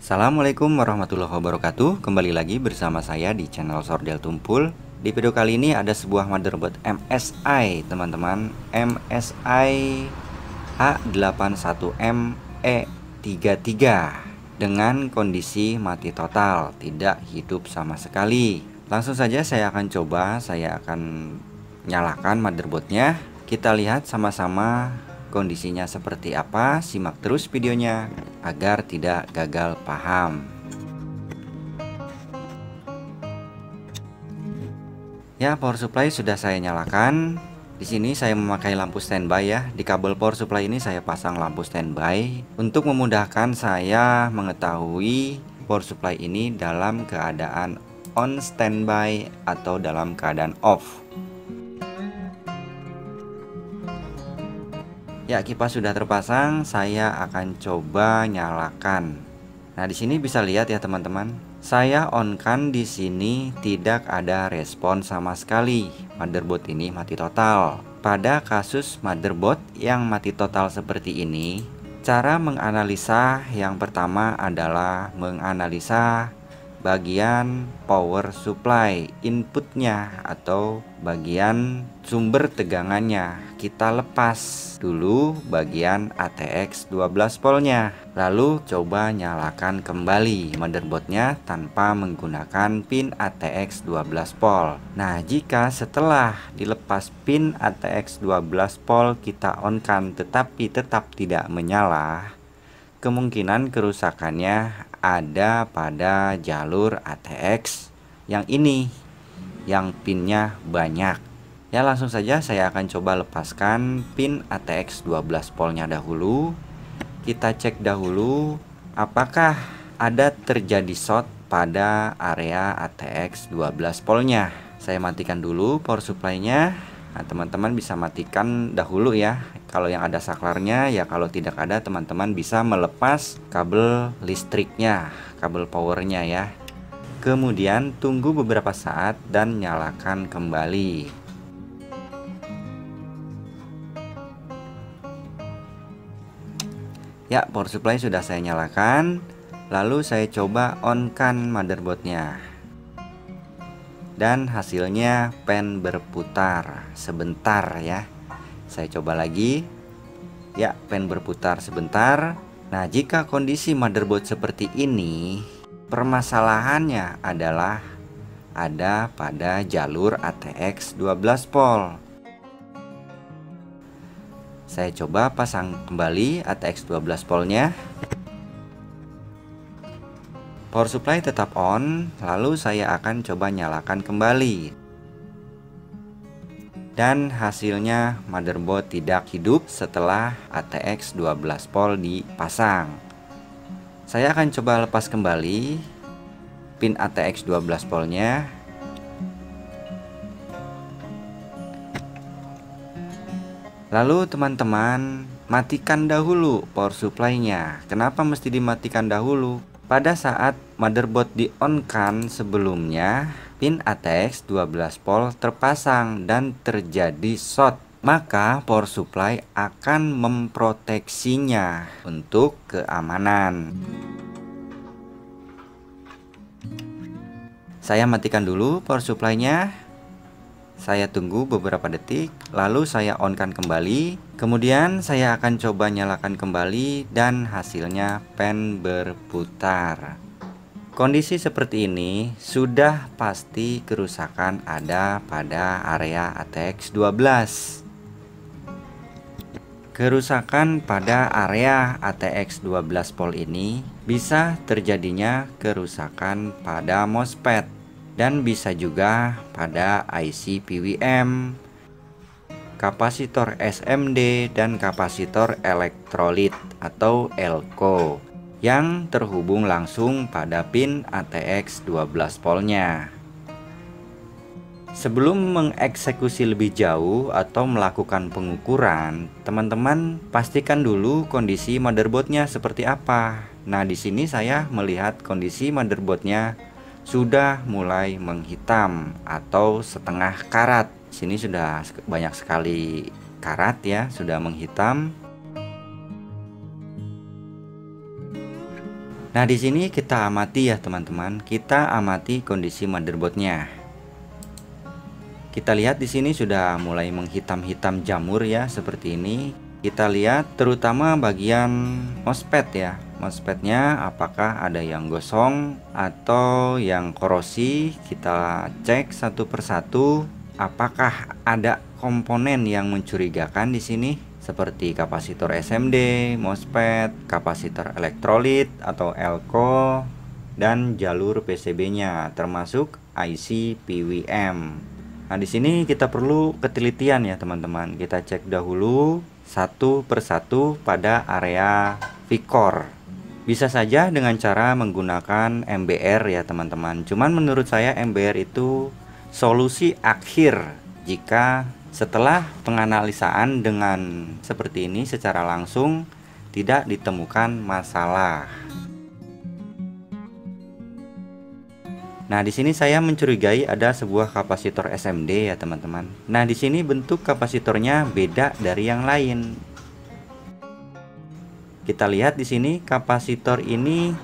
Assalamualaikum warahmatullahi wabarakatuh. Kembali lagi bersama saya di channel Sordel Tumpul. Di video kali ini ada sebuah motherboard MSI, teman-teman. MSI H81M E33 dengan kondisi mati total, tidak hidup sama sekali. Langsung saja saya akan nyalakan motherboardnya. Kita lihat sama-sama kondisinya seperti apa. Simak terus videonya agar tidak gagal paham. Ya, power supply sudah saya nyalakan. Di sini saya memakai lampu standby ya. Di kabel power supply ini saya pasang lampu standby untuk memudahkan saya mengetahui power supply ini dalam keadaan on standby atau dalam keadaan off. Ya, kipas sudah terpasang, saya akan coba nyalakan. Nah, di sini bisa lihat ya teman-teman. Saya on kan di sini tidak ada respon sama sekali. Motherboard ini mati total. Pada kasus motherboard yang mati total seperti ini, cara menganalisa yang pertama adalah menganalisa bagian power supply inputnya atau bagian sumber tegangannya. Kita lepas dulu bagian ATX 12 voltnya, lalu coba nyalakan kembali motherboardnya tanpa menggunakan pin ATX 12 volt. Nah, jika setelah dilepas pin ATX 12 volt kita on kan tetapi tetap tidak menyala, kemungkinan kerusakannya ada pada jalur ATX yang ini, yang pinnya banyak. Ya, langsung saja saya akan coba lepaskan pin ATX 12 voltnya dahulu. Kita cek dahulu apakah ada terjadi short pada area ATX 12 voltnya. Saya matikan dulu power supply-nya. Nah, teman-teman bisa matikan dahulu ya. Kalau yang ada saklarnya, ya kalau tidak ada teman-teman bisa melepas kabel listriknya, kabel powernya ya. Kemudian tunggu beberapa saat dan nyalakan kembali. Ya, power supply sudah saya nyalakan. Lalu saya coba on kan motherboardnya. Dan hasilnya pen berputar sebentar ya. Saya coba lagi. Ya, pen berputar sebentar. Nah, jika kondisi motherboard seperti ini, permasalahannya adalah ada pada jalur ATX 12 volt. Saya coba pasang kembali ATX 12 voltnya. Power supply tetap on, lalu saya akan coba nyalakan kembali. Dan hasilnya motherboard tidak hidup setelah ATX 12 volt dipasang. Saya akan coba lepas kembali pin ATX 12 voltnya. Lalu teman-teman matikan dahulu power supply-nya. Kenapa mesti dimatikan dahulu? Pada saat motherboard di on kan sebelumnya, pin ATX 12 volt terpasang dan terjadi short, maka power supply akan memproteksinya untuk keamanan. Saya matikan dulu power supply-nya. Saya tunggu beberapa detik, lalu saya on kan kembali. Kemudian saya akan coba nyalakan kembali dan hasilnya pen berputar. Kondisi seperti ini sudah pasti kerusakan ada pada area ATX 12. Kerusakan pada area ATX 12 volt ini bisa terjadinya kerusakan pada MOSFET dan bisa juga pada IC PWM, kapasitor SMD, dan kapasitor elektrolit atau elko yang terhubung langsung pada pin ATX 12 voltnya. Sebelum mengeksekusi lebih jauh atau melakukan pengukuran, teman-teman pastikan dulu kondisi motherboardnya seperti apa. Nah, di sini saya melihat kondisi motherboardnya sudah mulai menghitam atau setengah karat. Sini sudah banyak sekali karat ya, sudah menghitam. Nah, di sini kita amati ya teman-teman, kita amati kondisi motherboardnya. Kita lihat di sini sudah mulai menghitam-hitam jamur ya, seperti ini. Kita lihat terutama bagian MOSFET ya. MOSFET-nya apakah ada yang gosong atau yang korosi. Kita cek satu persatu apakah ada komponen yang mencurigakan di sini, seperti kapasitor SMD, MOSFET, kapasitor elektrolit atau elko, dan jalur PCB-nya termasuk IC PWM. Nah, di sini kita perlu ketelitian ya teman-teman. Kita cek dahulu satu persatu pada area Vcore. Bisa saja dengan cara menggunakan MBR ya teman-teman. Cuman menurut saya MBR itu solusi akhir jika setelah penganalisaan dengan seperti ini secara langsung tidak ditemukan masalah. Nah, di sini saya mencurigai ada sebuah kapasitor SMD ya teman-teman. Nah, di sini bentuk kapasitornya beda dari yang lain. Kita lihat di sini kapasitor ini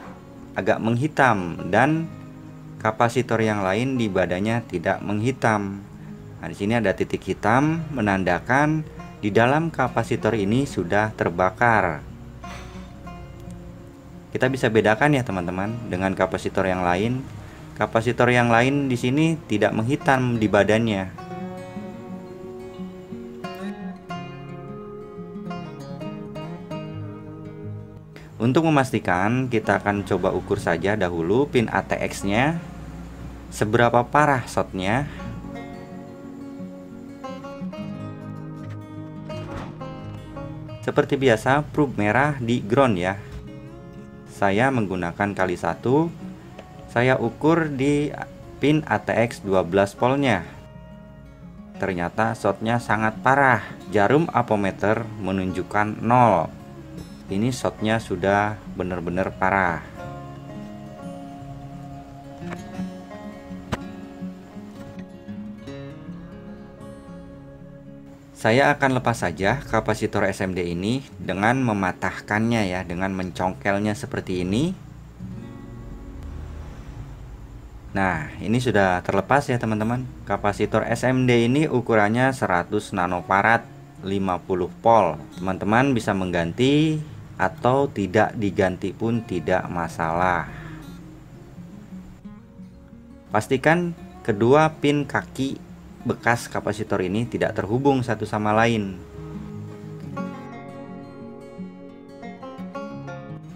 agak menghitam dan kapasitor yang lain di badannya tidak menghitam. Nah, di sini ada titik hitam menandakan di dalam kapasitor ini sudah terbakar. Kita bisa bedakan ya teman-teman dengan kapasitor yang lain. Kapasitor yang lain di sini tidak menghitam di badannya. Untuk memastikan, kita akan coba ukur saja dahulu pin ATX-nya. Seberapa parah shortnya. Seperti biasa, probe merah di ground ya. Saya menggunakan kali 1. Saya ukur di pin ATX 12 voltnya. Ternyata shortnya sangat parah. Jarum apometer menunjukkan 0. Ini shortnya sudah benar-benar parah. Saya akan lepas saja kapasitor SMD ini dengan mematahkannya ya, dengan mencongkelnya seperti ini. Nah, ini sudah terlepas ya teman-teman. Kapasitor SMD ini ukurannya 100 nanofarad 50 volt. Teman-teman bisa mengganti atau tidak diganti pun tidak masalah. Pastikan kedua pin kaki bekas kapasitor ini tidak terhubung satu sama lain.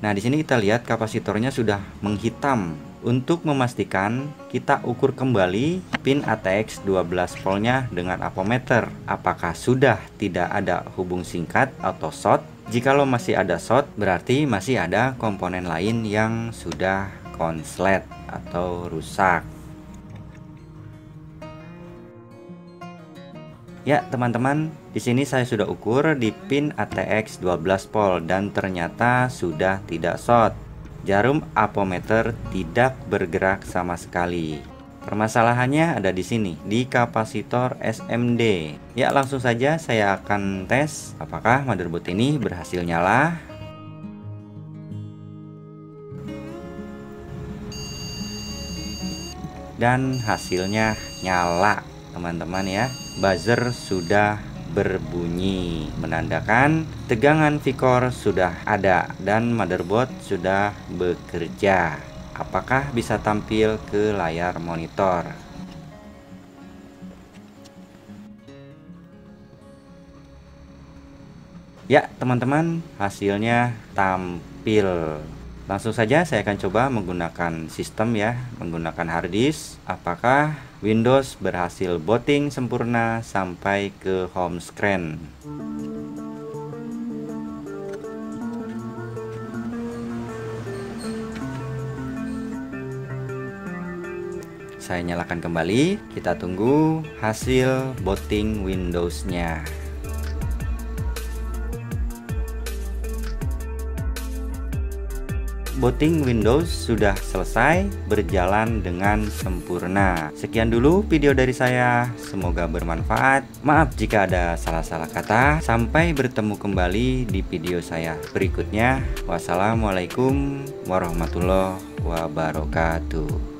Nah, di sini kita lihat kapasitornya sudah menghitam. Untuk memastikan, kita ukur kembali pin ATX 12 voltnya dengan apometer. Apakah sudah tidak ada hubung singkat atau short? Jikalau masih ada short, berarti masih ada komponen lain yang sudah konslet atau rusak. Ya teman-teman, di sini saya sudah ukur di pin ATX 12 volt dan ternyata sudah tidak short. Jarum apometer tidak bergerak sama sekali. Permasalahannya ada di sini, di kapasitor SMD. Ya, langsung saja saya akan tes apakah motherboard ini berhasil nyala. Dan hasilnya nyala, teman-teman ya. Buzzer sudah berbunyi, menandakan tegangan Vcore sudah ada dan motherboard sudah bekerja. Apakah bisa tampil ke layar monitor? Ya teman-teman, hasilnya tampil. Langsung saja saya akan coba menggunakan sistem ya, menggunakan hard disk. Apakah Windows berhasil booting sempurna sampai ke home screen? Saya nyalakan kembali, kita tunggu hasil booting Windows-nya. booting Windows sudah selesai berjalan dengan sempurna. Sekian dulu video dari saya, semoga bermanfaat. Maaf jika ada salah-salah kata. Sampai bertemu kembali di video saya berikutnya. Wassalamualaikum warahmatullahi wabarakatuh.